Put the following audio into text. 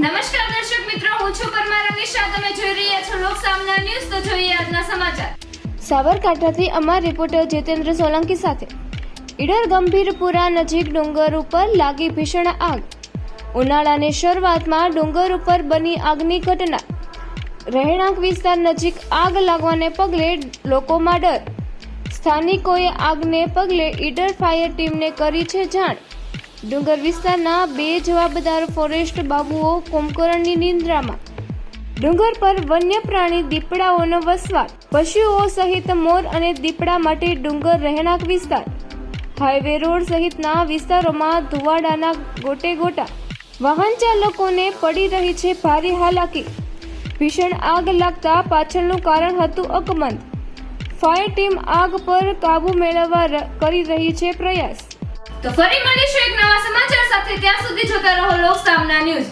નમસ્કાર દર્શક મિત્રો, હું છું પરમાર અનિશા. તમે જોઈ રહ્યા છો લોકસામના ન્યૂઝ. તો જોઈએ આજના સમાચાર. સાબરકાંઠાથી અમાર રિપોર્ટર જીતેન્દ્ર સોલંકી સાથે. ઈડર ગંભીરપુરા નજીક ડુંગર ઉપર લાગી ભીષણ આગ. ઉનાળાની શરૂઆતમાં ડુંગર ઉપર બની આગની ઘટના. રહેણાંક વિસ્તાર નજીક આગ લાગવાને પગલે લોકોમાં ડર. સ્થાનિકોએ આગને પગલે ઈડર ફાયર ટીમને કરી છે જાણ. ડુંગર વિસ્તારના 2 જવાબદાર ફોરેસ્ટ બાબુઓ કુંભકર્ણની નિંદ્રામાં. ડુંગર પર વન્ય પ્રાણી દીપડાઓનો વસવાટ. પશુઓ સહિત મોર અને દીપડા માટે ડુંગર રહેણાંક વિસ્તાર. હાઈવે રોડ સહિતના વિસ્તારોમાં ધુવાડાના ગોટે ગોટા. વાહન ચાલકોને પડી રહી છે ભારે હાલાકી. ભીષણ આગ લાગતા પાછળનું કારણ હતું અકબંધ. ફાયર ટીમ આગ પર કાબુ મેળવવા કરી રહી છે પ્રયાસ. તો ફરી મળીશું એક નવા સમાચાર સાથે. ત્યાં સુધી જોતા રહો લોકસામના ન્યૂઝ.